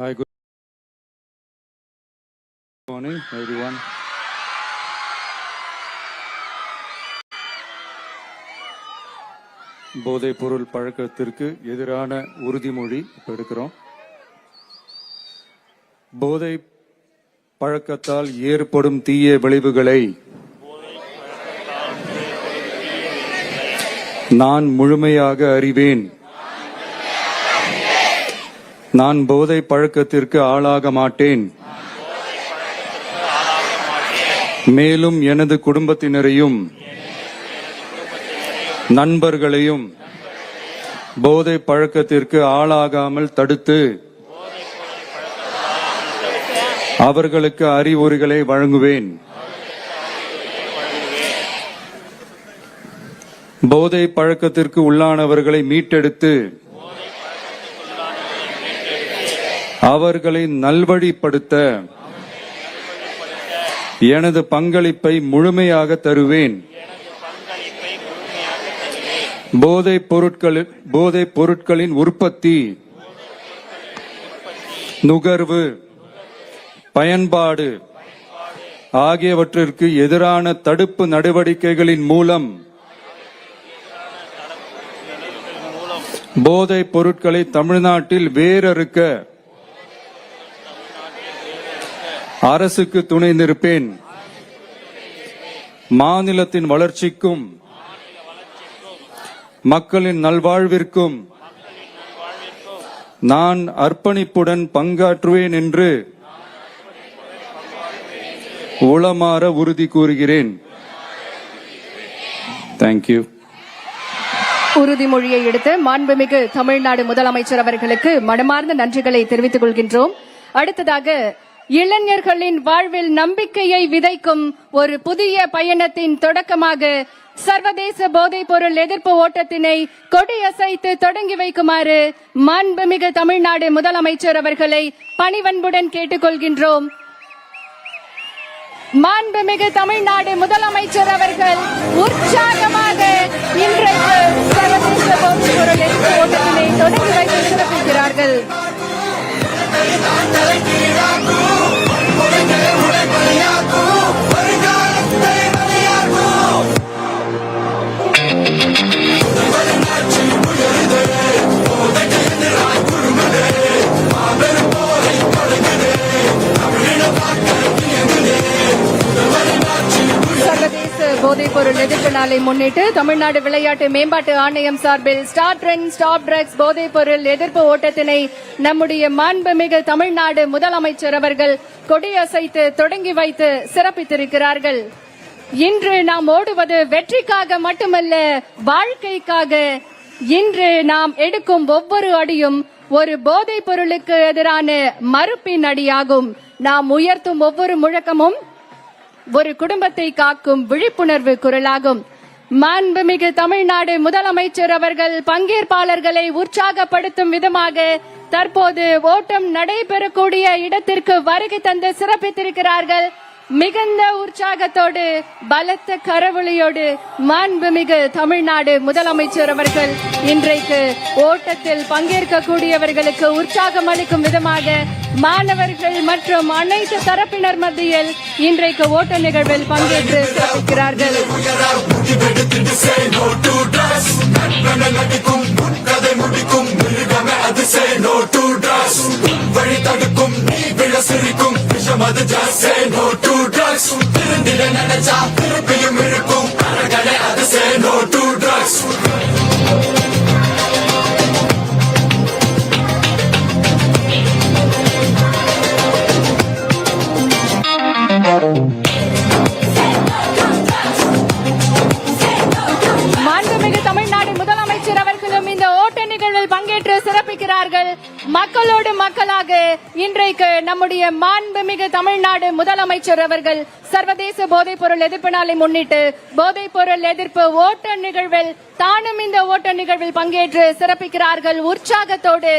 Hi, good morning, everyone. போதைப் பொருள் பழக்கத்திற்கு எதிரான உறுதிமொழி எடுக்கிறோம். போதை பழக்கத்தால் ஏற்படும் தீய விளைவுகளை நான் முழுமையாக அறிவேன். நான் போதை பழக்கத்திற்கு ஆளாக மாட்டேன். மேலும் எனது குடும்பத்தினரையும் நண்பர்களையும் போதை பழக்கத்திற்கு ஆளாகாமல் தடுத்து அவர்களுக்கு அறிவுரைகளை வழங்குவேன். போதை பழக்கத்திற்கு உள்ளானவர்களை மீட்டெடுத்து அவர்களை நல்வழிப்படுத்த எனது பங்களிப்பை முழுமையாக தருவேன். போதைப் பொருட்களின் உற்பத்தி, நுகர்வு, பயன்பாடு ஆகியவற்றிற்கு எதிரான தடுப்பு நடவடிக்கைகளின் மூலம் போதைப் பொருட்களை தமிழ்நாட்டில் வேரறுக்க அரசுக்கு துணை நிற்பேன். மாநிலத்தின் வளர்ச்சிக்கும் மக்களின் நல்வாழ்விற்கும் நான் அர்ப்பணிப்புடன் பங்காற்றுவேன் என்று உளமாற உறுதி கூறுகிறேன். தேங்க்யூ. உறுதிமொழியை எடுத்து மாண்புமிகு தமிழ்நாடு முதலமைச்சர் அவர்களுக்கு மனமார்ந்த நன்றிகளை தெரிவித்துக் கொள்கின்றோம். அடுத்ததாக இளைஞர்களின் வாழ்வில் நம்பிக்கையை விதைக்கும் ஒரு புதிய பயணத்தின் தொடக்கமாக சர்வதேச போதைப் பொருள் எதிர்ப்பு ஓட்டத்தினை கொடியசைத்து தொடங்கி வைக்குமாறு மாண்புமிகு தமிழ்நாடு முதலமைச்சர் அவர்களை பணிவன்புடன் கேட்டுக்கொள்கின்றோம். மாண்புமிகு தமிழ்நாடு முதலமைச்சர் அவர்கள் உற்சாகமாக இன்றைக்கு சர்வதேச போதைப் பொருள் எதிர்ப்பு ஓட்டத்தினை தொடங்கி வைத்து சிறப்பிக்கிறார்கள். போதைப் பொருள் எதிர்ப்பு நாளை முன்னிட்டு தமிழ்நாடு விளையாட்டு மேம்பாட்டு ஆணையம் சார்பில் ஸ்டார்ட் ட்ரெண்ட் ஸ்டாப் ட்ரக்ஸ் போதைப் பொருள் எதிர்ப்பு ஓட்டத்தினை நம்முடைய மாண்புமிகு தமிழ்நாடு முதலமைச்சர் அவர்கள் கொடியசைத்து தொடங்கி வைத்து சிறப்பித்திருக்கிறார்கள். இன்று நாம் ஓடுவது வெற்றிக்காக மட்டுமல்ல, வாழ்க்கைக்காக. இன்று நாம் எடுக்கும் ஒவ்வொரு அடியும் ஒரு போதைப் பொருளுக்கு எதிரான மறுப்பின் அடியாகும். நாம் உயர்த்தும் ஒவ்வொரு முழக்கமும் ஒரு குடும்பத்தை காக்கும் விழிப்புணர்வு குரலாகும். மாண்புமிகு தமிழ்நாடு முதலமைச்சர் அவர்கள் பங்கேற்பாளர்களை உற்சாகப்படுத்தும் விதமாக தற்போது ஓட்டம் நடைபெறக்கூடிய இடத்திற்கு வருகை தந்து சிறப்பித்திருக்கிறார்கள். மிகுந்த உற்சாகத்தோடு பலத்த கரவொலியோடு மாண்புமிகு தமிழ்நாடு முதலமைச்சர் அவர்கள் இன்றைக்கு ஓட்டத்தில் பங்கேற்கக்கூடியவர்களுக்கு உற்சாகம் அளிக்கும் விதமாக மாணவர்கள் மற்றும் அனைத்து தரப்பினர் மத்தியில் இன்றைக்கு ஓட்ட நிகழ்வில் பங்கேற்று சிறப்பிக்கிறார்கள். மாண்புமிகு தமிழ்நாடு முதலமைச்சர் அவர்களும் இந்த ஓட்ட நிகழ்வில் பங்கேற்று சிறப்பிக்கிறார்கள். மக்களோடு மக்களாக இன்றைக்கு நம்முடைய மாண்புமிகு தமிழ்நாடு முதலமைச்சர் அவர்கள் சர்வதேச போதைப் பொருள் எதிர்ப்பு நாளை முன்னிட்டு போதைப் பொருள் எதிர்ப்பு ஓட்ட நிகழ்வில் தானும் இந்த ஓட்ட நிகழ்வில் பங்கேற்று சிறப்பிக்கிறார்கள். உற்சாகத்தோடு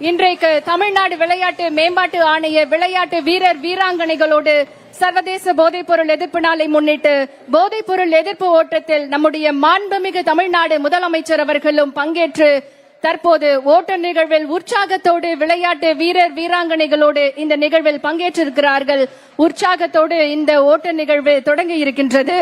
இன்றைக்கு தமிழ்நாடு விளையாட்டு மேம்பாட்டு ஆணைய விளையாட்டு வீரர் வீராங்கனைகளோடு சர்வதேச போதைப் பொருள் எதிர்ப்பு நாளை முன்னிட்டு போதைப் பொருள் எதிர்ப்பு ஓட்டத்தில் நம்முடைய மாண்புமிகு தமிழ்நாடு முதலமைச்சர் அவர்களும் பங்கேற்று தற்போது ஓட்ட நிகழ்வில் உற்சாகத்தோடு விளையாட்டு வீரர் வீராங்கனைகளோடு இந்த நிகழ்வில் பங்கேற்றிருக்கிறார்கள். உற்சாகத்தோடு இந்த ஓட்ட நிகழ்வு தொடங்கி இருக்கின்றது.